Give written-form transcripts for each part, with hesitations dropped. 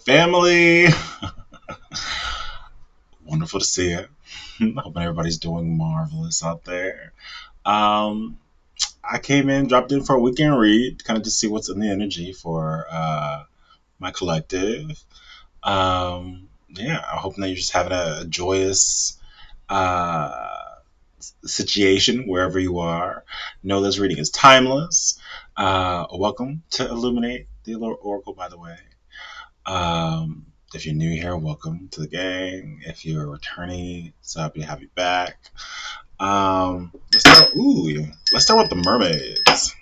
family. Wonderful to see you. Hoping everybody's doing marvelous out there. Um, I came in, dropped in for a weekend read, kind of to see what's in the energy for my collective. Yeah, I'm hoping that you're just having a joyous uh, situation wherever you are. Know this reading is timeless. Welcome to Illuminate the Oracle, by the way. Um, if you're new here, welcome to the gang. If you're a returnee, so happy to have you back. Let's start with the mermaids.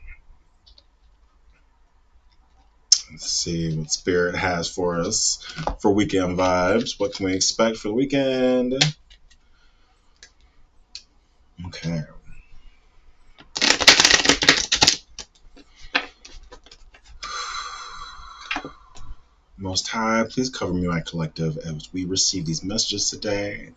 Let's see what Spirit has for us for weekend vibes. What can we expect for the weekend? Okay. Most High, please cover me, my collective, as we receive these messages today.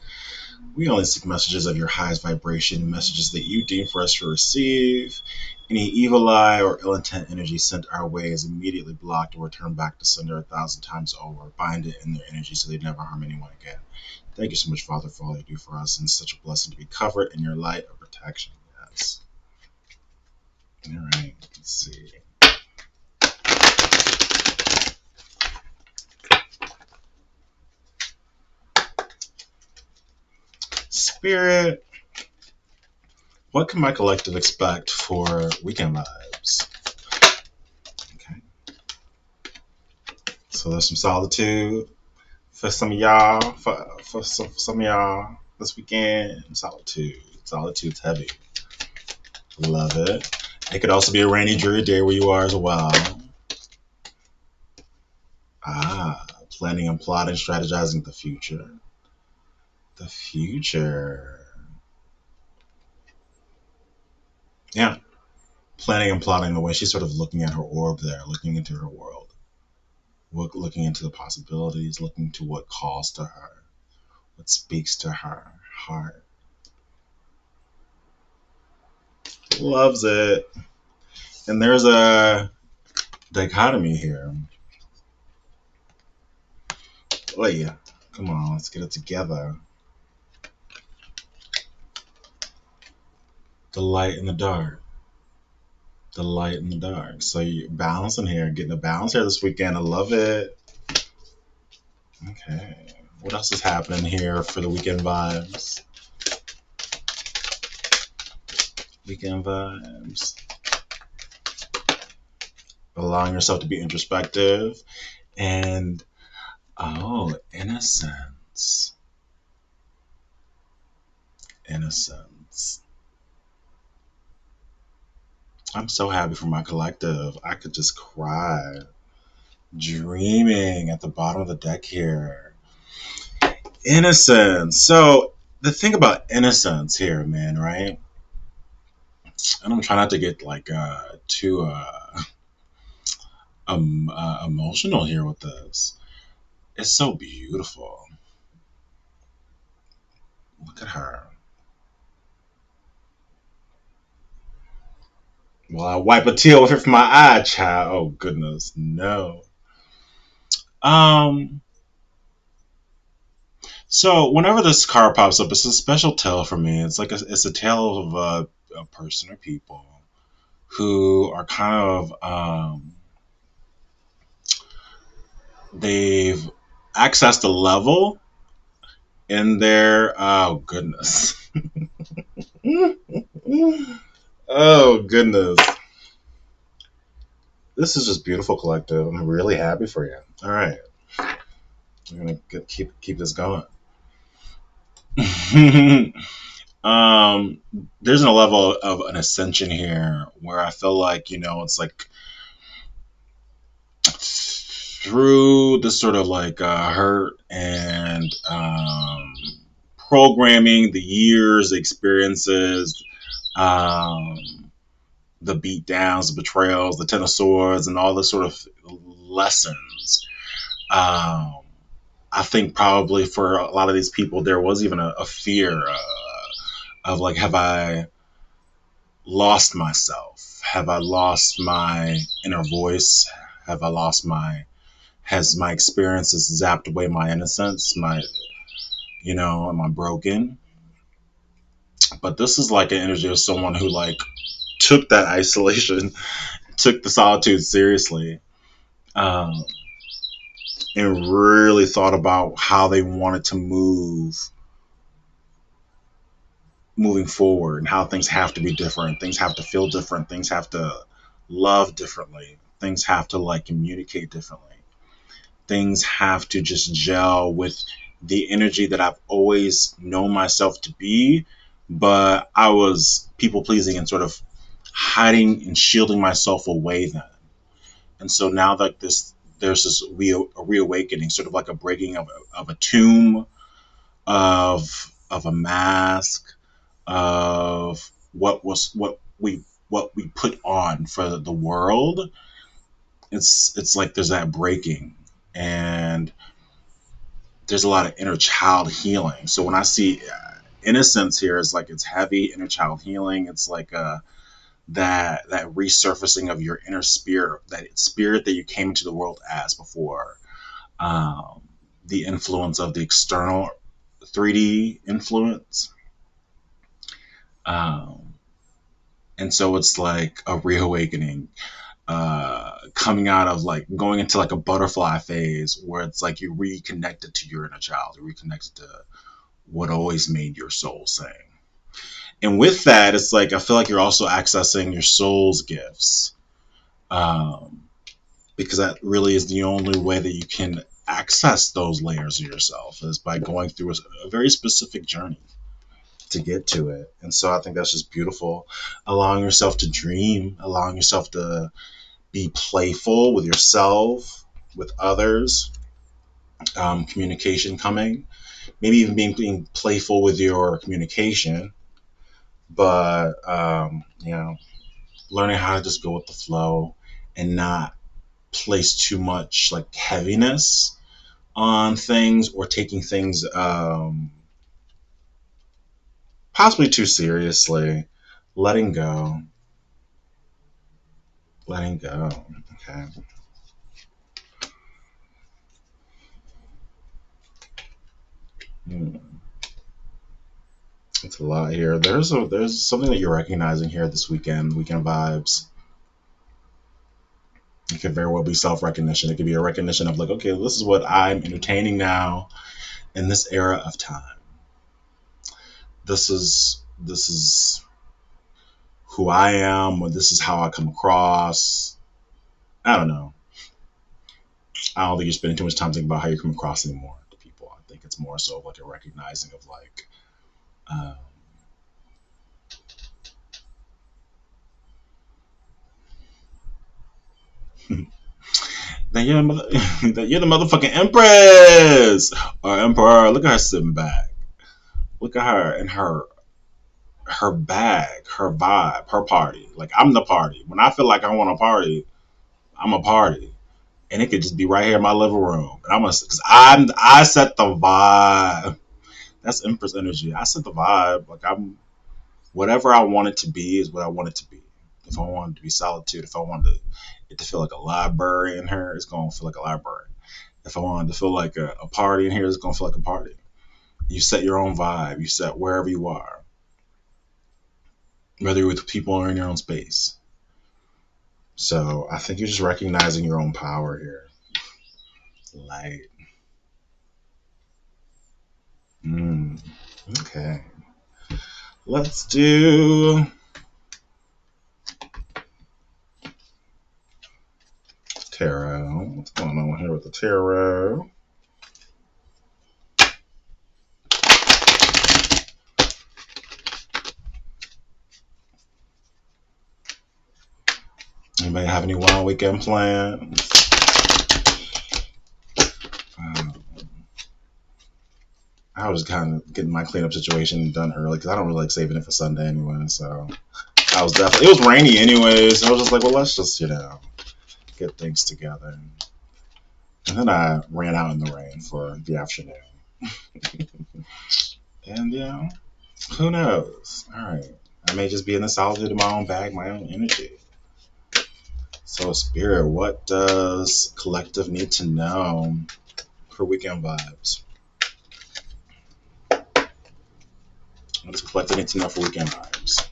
We only seek messages of your highest vibration, messages that you deem for us to receive. Any evil eye or ill intent energy sent our way is immediately blocked or returned back to sender 1,000 times over. Bind it in their energy so they never harm anyone again. Thank you so much, Father, for all you do for us, and it's such a blessing to be covered in your light of protection. Yes. All right. Let's see. Spirit, what can my collective expect for weekend vibes? Okay. So there's some solitude for some of y'all, for some of y'all this weekend. Solitude. Solitude's heavy. Love it. It could also be a rainy, dreary day where you are as well. Planning and plotting, strategizing the future. The future. Yeah. Planning and plotting the way she's sort of looking at her orb there, looking into her world, looking into the possibilities, looking to what calls to her, what speaks to her heart. Loves it. And there's a dichotomy here. Oh yeah, come on, let's get it together. The light and the dark. The light and the dark. So you're balancing here, getting a balance here this weekend. I love it. Okay. What else is happening here for the weekend vibes? Weekend vibes. Allowing yourself to be introspective and innocence. Innocence. I'm so happy for my collective. I could just cry. Dreaming at the bottom of the deck here. Innocence. So the thing about innocence here, man, right? And I'm trying not to get like too emotional here with this. It's so beautiful. Look at her. Well, I wipe a tear with it from my eye, child. Oh goodness, no. Um. So whenever this card pops up, it's a special tale for me. It's a tale of a person or people who are kind of they've accessed a level in their oh goodness. Oh goodness. This is just beautiful, collective. I'm really happy for you. All right, we're gonna keep this going. um, there's a level of an ascension here where I feel like it's like through this sort of like hurt and programming, the years, the experiences, um, the beat downs, the betrayals, the Ten of Swords, and all this sort of lessons. Um, I think probably for a lot of these people, there was even a fear of like, have I lost myself? Have I lost my inner voice? Have I lost my Has my experiences zapped away my innocence? Am I broken? But this is like an energy of someone who like took that isolation, took the solitude seriously, um, and really thought about how they wanted to moving forward, and how things have to be different, things have to feel different, things have to love differently, things have to like communicate differently, things have to just gel with the energy that I've always known myself to be, but I was people pleasing and sort of hiding and shielding myself away then. And so now that there's this reawakening, sort of like a breaking of a tomb, of a mask, of what we put on for the world. It's like there's that breaking, and there's a lot of inner child healing. So when I see innocence here, is like it's heavy inner child healing. It's like that resurfacing of your inner spirit, that spirit that you came into the world as before. Um, the influence of the external 3D influence. Um, and so it's like a reawakening, coming out of like going into like a butterfly phase where it's like you reconnected to your inner child, you reconnected to what always made your soul sing. And with that, it's like I feel like you're also accessing your soul's gifts, um, because that really is the only way that you can access those layers of yourself, is by going through a very specific journey to get to it. And so I think that's just beautiful. Allowing yourself to dream, allowing yourself to be playful with yourself, with others, communication coming, maybe even being playful with your communication, but, learning how to just go with the flow and not place too much like heaviness on things, or taking things possibly too seriously. Letting go. Letting go. Okay. Hmm. It's a lot here. There's something that you're recognizing here this weekend. Weekend vibes. It could very well be self recognition. It could be a recognition of like, okay, this is what I'm entertaining now in this era of time. This is who I am, or this is how I come across. I don't know. I don't think you're spending too much time thinking about how you come across anymore to people. I think it's more so of like a recognizing of like, um, that you're, that you're the motherfucking empress or emperor. Look at her sitting back. Look at her and her bag, her vibe, her party. Like I'm the party. When I feel like I want a party, I'm a party, and it could just be right here in my living room. And I'm gonna, because I set the vibe. That's empress energy. I set the vibe. Like I'm, whatever I want it to be is what I want it to be. If I want it to be solitude, if I wanted it to feel like a library in here, it's gonna feel like a library. If I wanted to feel like a party in here, it's gonna feel like a party. You set your own vibe. You set wherever you are, whether you're with people or in your own space. So I think you're just recognizing your own power here. Light. Mm, okay. Let's do tarot. What's going on here with the tarot? Anybody have any wild weekend plans? Um, I was kind of getting my cleanup situation done early because I don't really like saving it for Sunday anyway. So I was definitely, it was rainy anyways. So I was just like, well, let's just, get things together. And then I ran out in the rain for the afternoon. And who knows? All right. I may just be in the solitude of my own bag, my own energy. So, Spirit, what does collective need to know for weekend vibes? What does collective need to know for weekend vibes?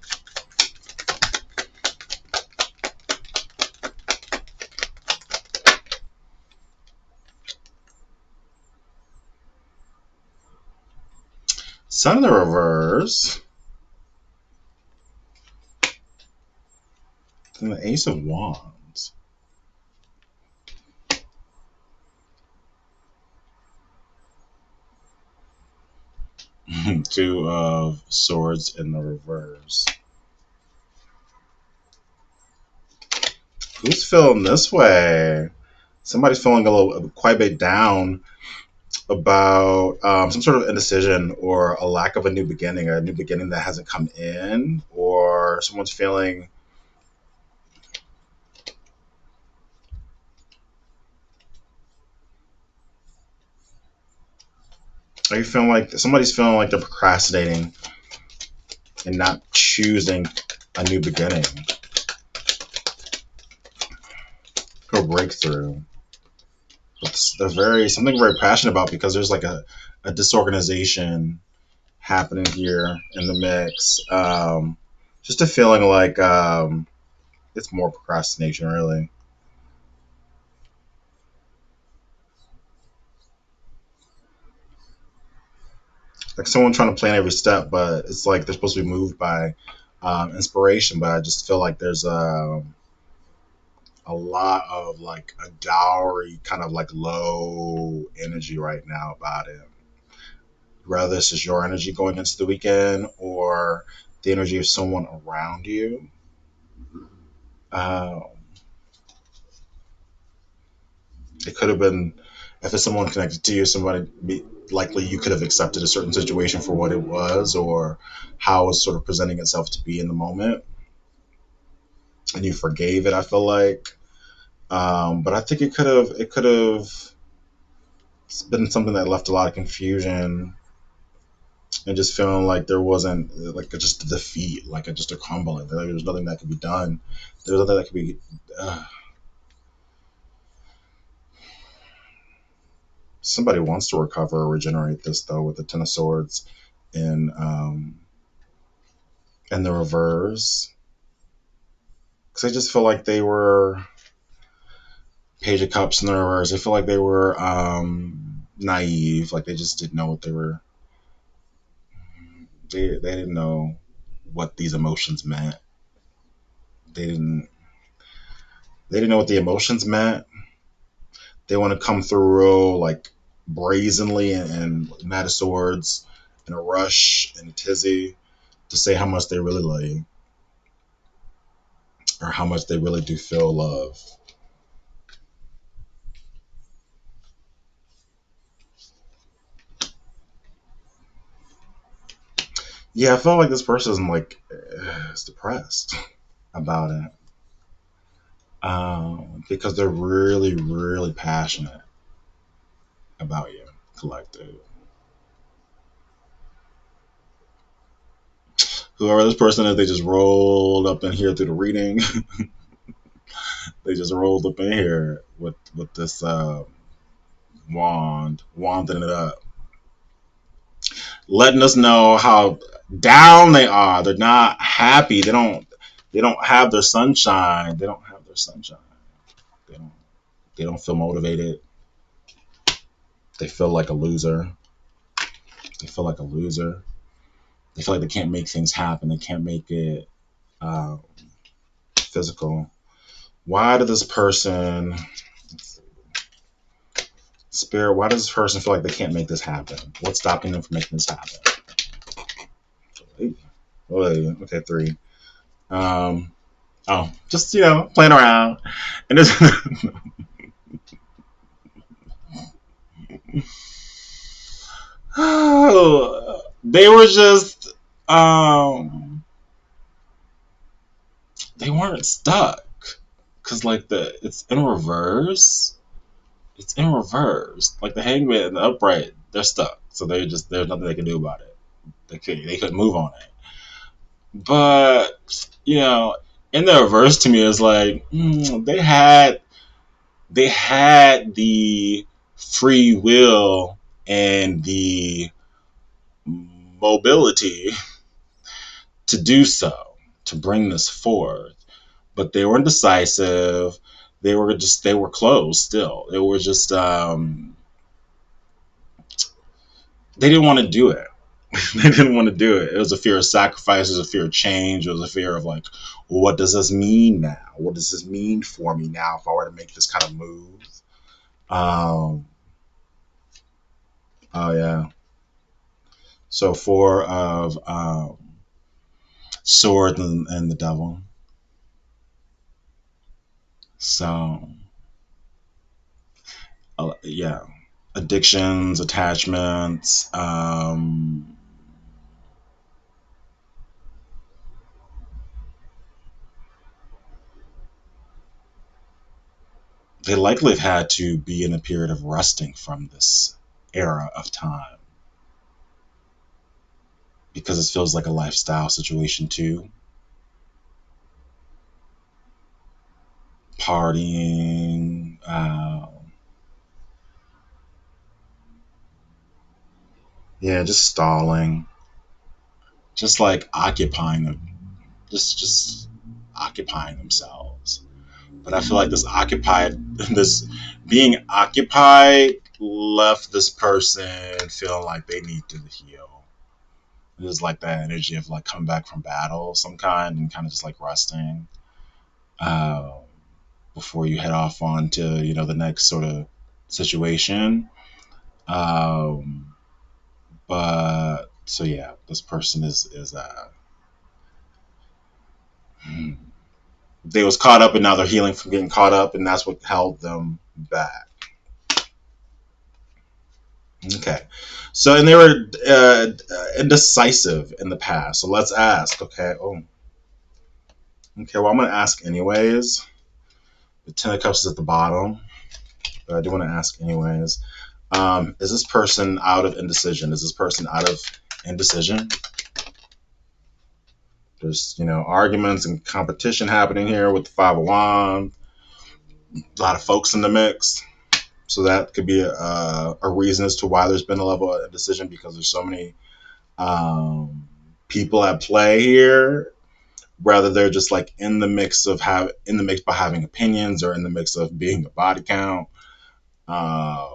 Sun in the reverse. And the Ace of Wands. Two of Swords in the reverse. Who's feeling this way? Somebody's feeling a little, quite a bit down about some sort of indecision or a lack of a new beginning that hasn't come in, or someone's feeling. Are you feeling like somebody's feeling like they're procrastinating and not choosing a new beginning or breakthrough? They're something very passionate about because there's like a disorganization happening here in the mix. Just a feeling like it's more procrastination, really. Like someone trying to plan every step, but it's like they're supposed to be moved by inspiration. But I just feel like there's a lot of like a dowry kind of like low energy right now about it. Whether this is your energy going into the weekend or the energy of someone around you. Uh, it could have been, if it's someone connected to you, likely you could have accepted a certain situation for what it was or how it was sort of presenting itself to be in the moment, and you forgave it. I feel like, but I think it could have been something that left a lot of confusion and just feeling like there wasn't like just a defeat, like just a crumbling. There was nothing that could be done. There was nothing that could be. Uh, Somebody wants to recover or regenerate this though with the Ten of Swords in in the reverse, because I just feel like they were Page of Cups in the reverse. I feel like they were naive, like they just didn't know what they were. They didn't know what these emotions meant. They didn't they didn't know what the emotions meant. They want to come through real like brazenly and Knight of Swords in a rush and a tizzy to say how much they really love you or how much they really do feel love. Yeah, I felt like this person like is depressed about it because they're really, really passionate about you, collective. Whoever this person is, they just rolled up in here through the reading. They just rolled up in here with this wanding it up, letting us know how down they are. They're not happy. They don't have their sunshine. They don't have their sunshine. They don't they don't feel motivated. They feel like a loser. They feel like a loser. They feel like they can't make things happen. They can't make it uh, physical. Why did this person, Spirit, why does this person feel like they can't make this happen? What's stopping them from making this happen? Okay, three. Um, just, playing around. And this, they were just, they weren't stuck. Because, like, it's in reverse. It's in reverse. Like the hangman and the upright, they're stuck. So there's nothing they can do about it. They couldn't move on it. But in the reverse to me is like they had the free will and the mobility to do so, to bring this forth, but they were indecisive. They were closed still. It was just they didn't want to do it. They didn't want to do it. It was a fear of sacrifice. It was a fear of change. It was a fear of like, well, what does this mean now? What does this mean for me now if I were to make this kind of move? Um, oh yeah. So four of sword and the devil. So yeah, addictions, attachments. They likely have had to be in a period of resting from this era of time because it feels like a lifestyle situation too. Partying, yeah, just stalling, just like occupying them, just occupying themselves. But I feel like this occupied, this being occupied, left this person feeling like they need to heal. It was like that energy of like coming back from battle of some kind and kind of just like resting uh, before you head off on to the next sort of situation. Um, but so yeah, this person is they was caught up and now they're healing from getting caught up, and that's what held them back. Okay. So, and they were indecisive in the past. So let's ask. Okay. Oh, okay. Well, I'm going to ask anyways. The Ten of Cups is at the bottom, but I do want to ask anyways. Is this person out of indecision? Is this person out of indecision? There's, arguments and competition happening here with the Five of Wands. A lot of folks in the mix. So that could be a reason as to why there's been a level of indecision because there's so many people at play here. Rather, they're just like in the mix by having opinions or in the mix of being a body count. Uh,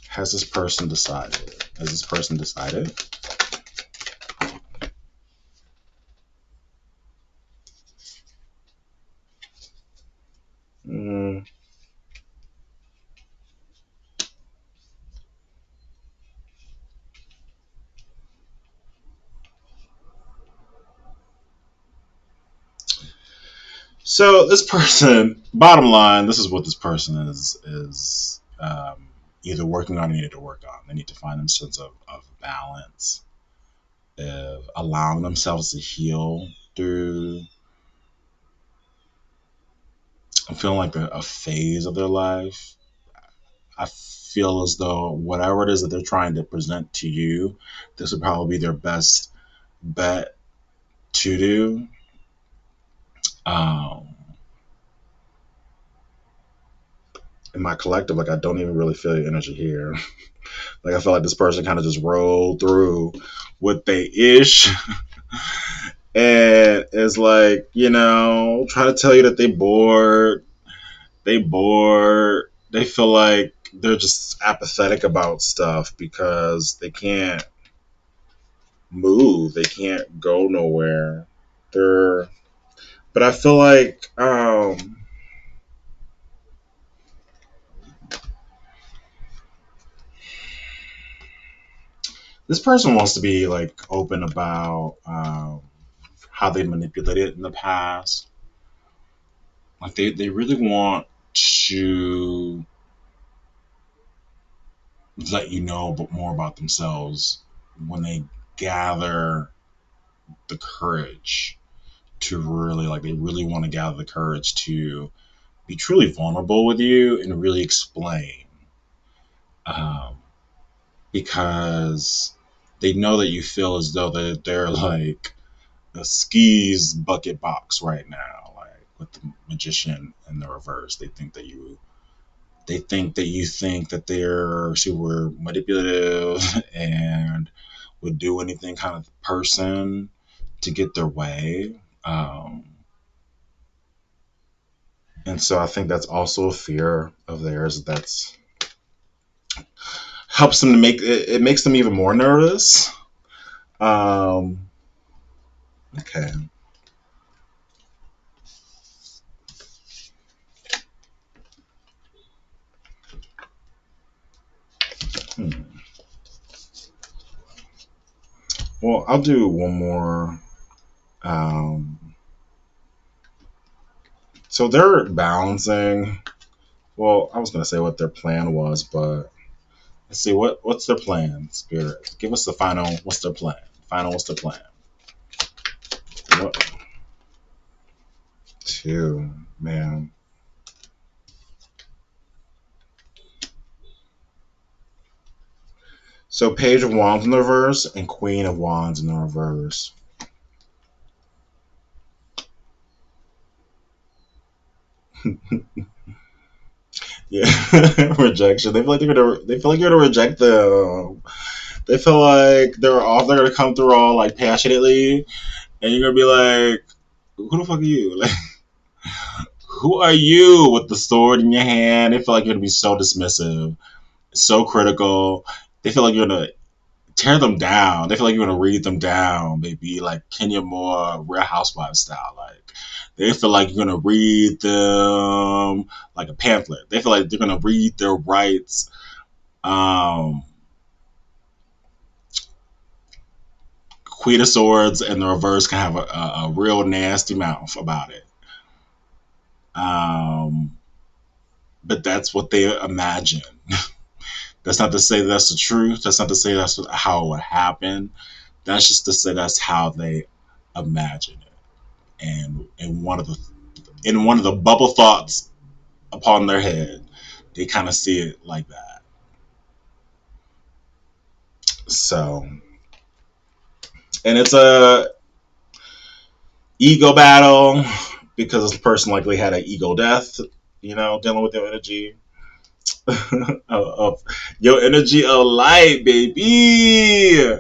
has this person decided? Has this person decided? Mm. So this person, bottom line, this is what this person is either working on or needed to work on. They need to find a sense of balance, of allowing themselves to heal through. I'm feeling like a phase of their life. I feel as though whatever it is that they're trying to present to you, this would probably be their best bet to do. Um, in my collective, like I don't even really feel your energy here. Like I feel like this person kind of just rolled through what they ish, and it's like try to tell you that they bored. They bored. They feel like they're just apathetic about stuff because they can't move. They can't go nowhere. They're, but I feel like this person wants to be like open about how they manipulated in the past. Like they really want to let you know more about themselves when they gather the courage to really like they really want to gather the courage to be truly vulnerable with you and really explain um, because they know that you feel as though that they're like a skis bucket box right now, like with the magician in the reverse. They think that you think that they're super manipulative and would do anything kind of person to get their way. And so I think that's also a fear of theirs that's helps them to make it, it makes them even more nervous. Um, okay. Hmm. Well, I'll do one more. Um, so they're balancing. Well, I was gonna say what their plan was, but let's see what's their plan. Spirit, give us the final. What's their plan? Final. What's their plan? What? Two, man. So Page of Wands in the reverse and Queen of Wands in the reverse. Yeah, rejection. They feel like they're gonna. They feel like you're gonna reject them. They feel like they're off. They're gonna come through all like passionately, and you're gonna be like, "Who the fuck are you? Like, who are you with the sword in your hand?" They feel like you're gonna be so dismissive, so critical. They feel like you're gonna tear them down. They feel like you're gonna read them down, baby, like Kenya Moore, Real Housewives style. Like they feel like you're gonna read them like a pamphlet. They feel like they're gonna read their rights. Um, Queen of Swords and the reverse can have a real nasty mouth about it. Um, but that's what they imagine. That's not to say that's the truth. That's not to say that's how it would happen. That's just to say that's how they imagine it. And in one of the bubble thoughts upon their head, they kind of see it like that. So, and it's a ego battle because this person likely had an ego death. Dealing with their energy of your energy of light, baby.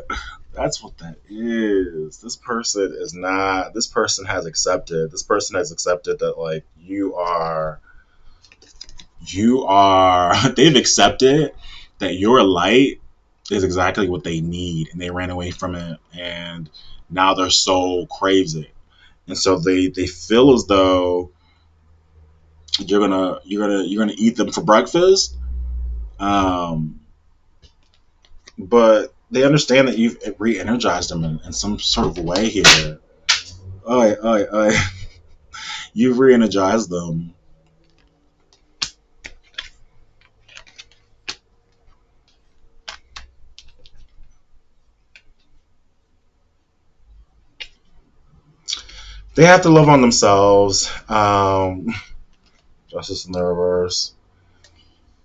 That's what that is. This person is not. This person has accepted. This person has accepted that like you are. They've accepted that your light is exactly what they need, and they ran away from it, and now their soul craves it, and so they feel as though you're gonna eat them for breakfast. Um, but they understand that you've re-energized them in some sort of way here. You've re-energized them. They have to love on themselves. Justice in the reverse.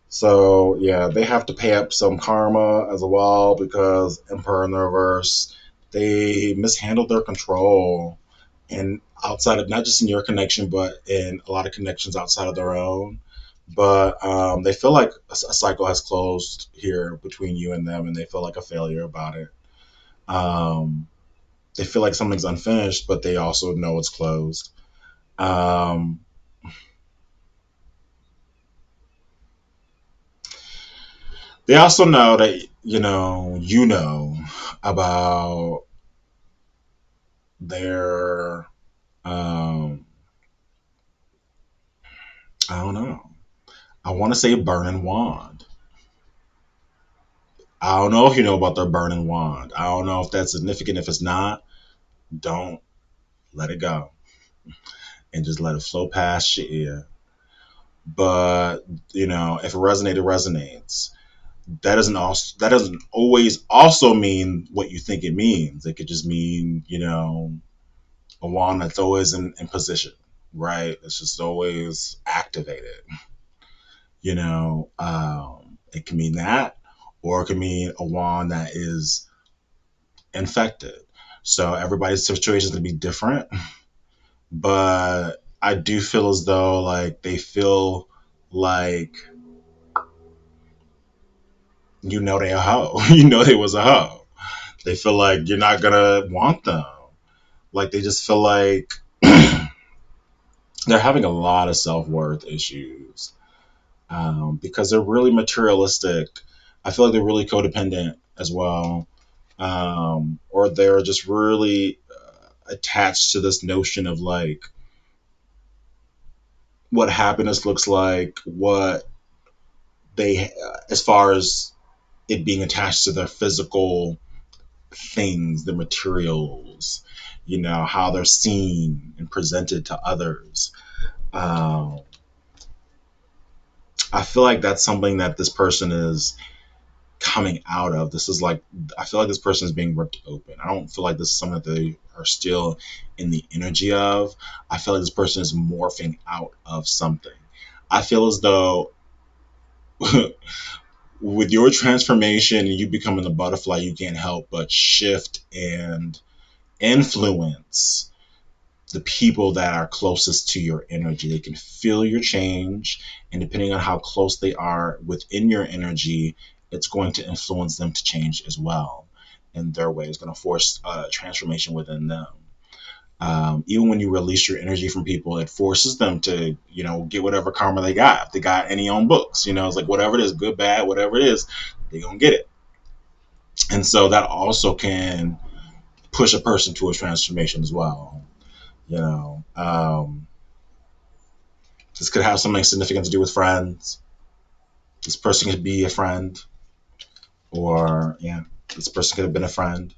So yeah, they have to pay up some karma as well because Emperor in the reverse, they mishandled their control and outside of not just in your connection, but in a lot of connections outside of their own. But they feel like a cycle has closed here between you and them, and they feel like a failure about it. Um, they feel like something's unfinished, but they also know it's closed. Um, they also know that you know about their I don't know. I want to say burning wand. I don't know if you know about their burning wand. I don't know if that's significant. If it's not, don't let it go and just let it flow past your ear. But if it resonated, resonates. That doesn't always also mean what you think it means. It could just mean a wand that's always in position, right? It's just always activated. It can mean that, or it can mean a wand that is infected. So everybody's situation is going to be different. But I do feel as though like they feel like they a hoe. They was a hoe. They feel like you're not gonna want them. Like they just feel like they're having a lot of self worth issues because they're really materialistic. I feel like they're really codependent as well, or they're just really attached to this notion of like what happiness looks like, what they, as far as it being attached to their physical things, the materials, how they're seen and presented to others. Um, I feel like that's something that this person is coming out of. This is like, I feel like this person is being ripped open. I don't feel like this is something that they are still in the energy of. I feel like this person is morphing out of something. I feel as though with your transformation, you becoming the butterfly, you can't help but shift and influence the people that are closest to your energy. They can feel your change, and depending on how close they are within your energy, it's going to influence them to change as well in their way. It's going to force transformation within them. Even when you release your energy from people, it forces them to, get whatever karma they got. If they got any on books, it's like whatever it is, good, bad, whatever it is, they're going to get it. And so that also can push a person to a transformation as well. You know, this could have something significant to do with friends. This person could be a friend, or yeah, this person could have been a friend.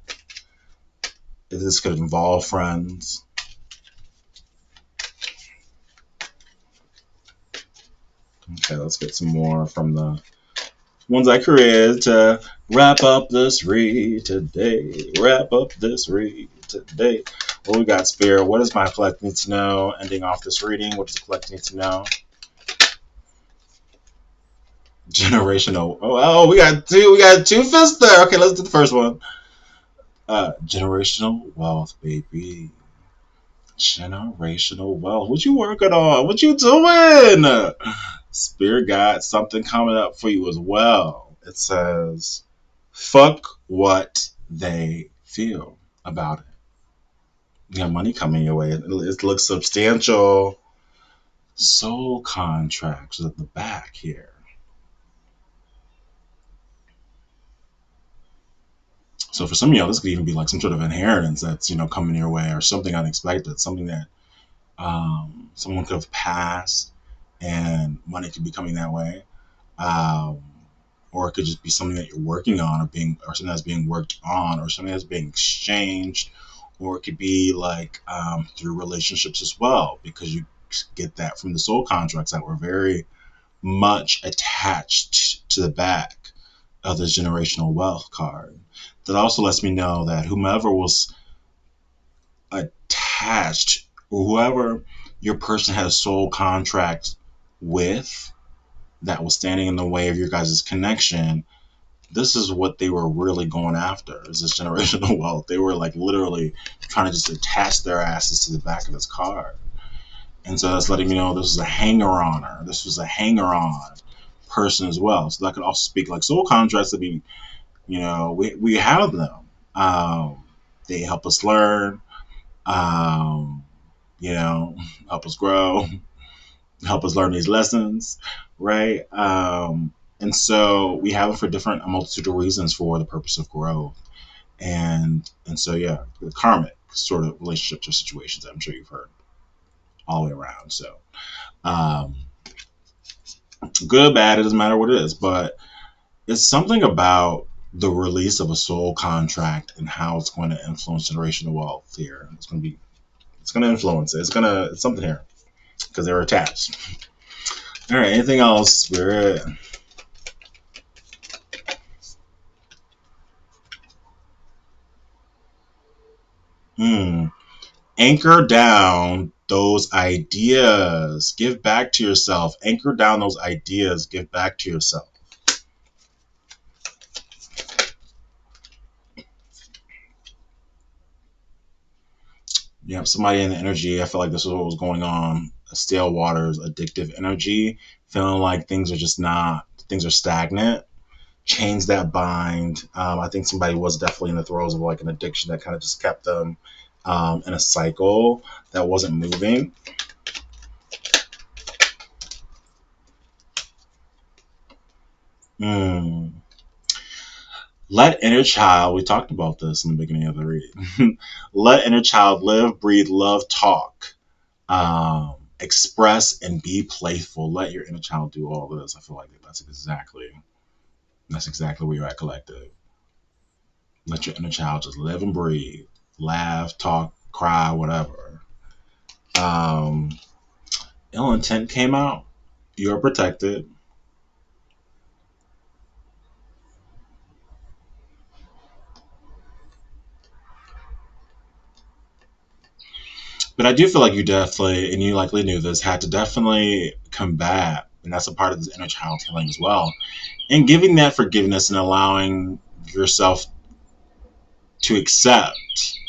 This could involve friends. Okay, let's get some more from the ones I created to wrap up this read today. Wrap up this read today. What we got, Spirit? What does my collective need to know? Ending off this reading, what does the collective need to know? Generational. Oh, we got two. We got two fists there. Okay, let's do the first one. Generational wealth, baby. Generational wealth. What you working on? What you doing? Spirit got something coming up for you as well. It says, fuck what they feel about it. You got money coming your way. It looks substantial. Soul contracts at the back here. So for some of y'all, this could even be like some sort of inheritance that's, coming your way, or something unexpected, something that someone could have passed and money could be coming that way. Um, or it could just be something that you're working on, or something that's being worked on, or something that's being exchanged, or it could be like through relationships as well, because you get that from the soul contracts that were very much attached to the back of the generational wealth card. That also lets me know that whomever was attached, or whoever your person had a soul contract with that was standing in the way of your guys' connection, this is what they were really going after, is this generational wealth. They were like literally trying to just attach their asses to the back of this card. And so that's letting me know this was a hanger-oner. This was a hanger-on person as well. So that could also speak like soul contracts to be, we have them. They help us learn, um, help us grow, help us learn these lessons, right? And so we have it for a multitude of reasons for the purpose of growth. And so, yeah, the karmic sort of relationships or situations that I'm sure you've heard all the way around. So, um, good, bad, it doesn't matter what it is, but it's something about the release of a soul contract and how it's going to influence generational wealth here. It's going to influence it. It's something here because they're attached. All right, anything else, Spirit? Anchor down those ideas. Give back to yourself. Anchor down those ideas. Give back to yourself. You have somebody in the energy. I feel like this is what was going on. Stale waters, addictive energy, feeling like things are just not, things are stagnant. Chains that bind. I think somebody was definitely in the throes of like an addiction that kind of just kept them in a cycle that wasn't moving. Mm. Let inner child, we talked about this in the beginning of the read. Let inner child live, breathe, love, talk, express, and be playful. Let your inner child do all this. I feel like that's exactly where you're at, collective. Let your inner child just live and breathe, laugh, talk, cry, whatever. Um, Ill intent came out. You're protected. But I do feel like you definitely, and you likely knew this, had to definitely combat, and that's a part of this inner child healing as well, and giving that forgiveness and allowing yourself to accept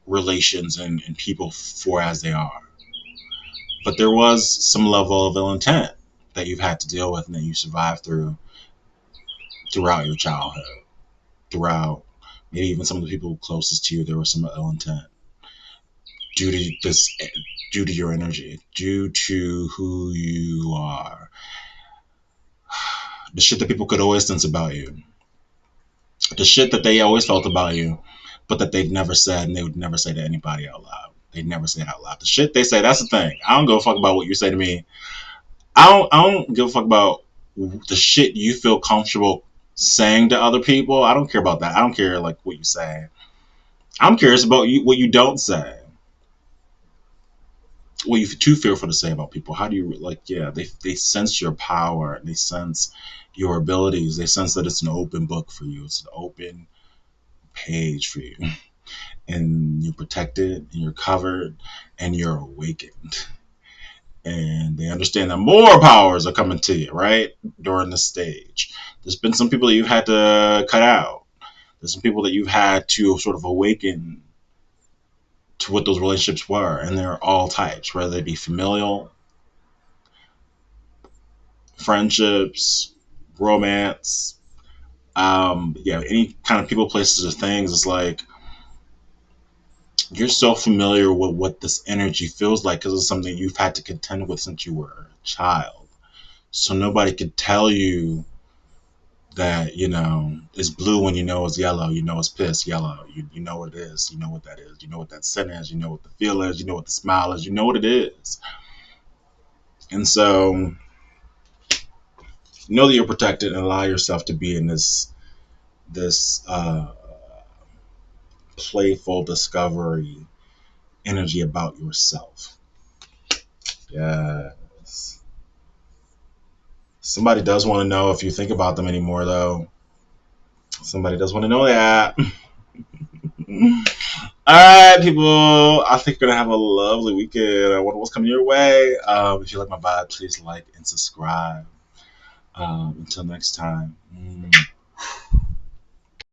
relations and people for as they are. But there was some level of ill intent that you've had to deal with and that you survived throughout your childhood, throughout maybe even some of the people closest to you. There was some ill intent due to this, due to your energy, due to who you are, the shit that people could always sense about you, the shit that they always felt about you, but that they've never said and they would never say to anybody out loud. They'd never say it out loud. The shit they say, that's the thing. I don't give a fuck about what you say to me. I don't give a fuck about the shit you feel comfortable saying to other people. I don't care about that. I don't care like what you say. I'm curious about you, what you don't say. What you too fearful to say about people. How do you like? Yeah, they sense your power. They sense your abilities. They sense that it's an open book for you. It's an open page for you, and you're protected, and you're covered, and you're awakened. And they understand that more powers are coming to you, right? During this stage. There's been some people that you've had to cut out. There's some people that you've had to sort of awaken to what those relationships were. And they're all types, whether they be familial, friendships, romance, yeah, any kind of people, places, or things. It's like you're so familiar with what this energy feels like because it's something you've had to contend with since you were a child. So nobody could tell you that it's blue when you know it's yellow. You know it's piss yellow. You know what it is. You know what that is. You know what that scent is. You know what the feel is. You know what the smile is. You know what it is. And so know that you're protected and allow yourself to be in this playful discovery energy about yourself. Yes. Somebody does want to know if you think about them anymore, though. Somebody does want to know that. All right, people. I think you're gonna have a lovely weekend. I wonder what's coming your way. If you like my vibe, please like and subscribe. Until next time.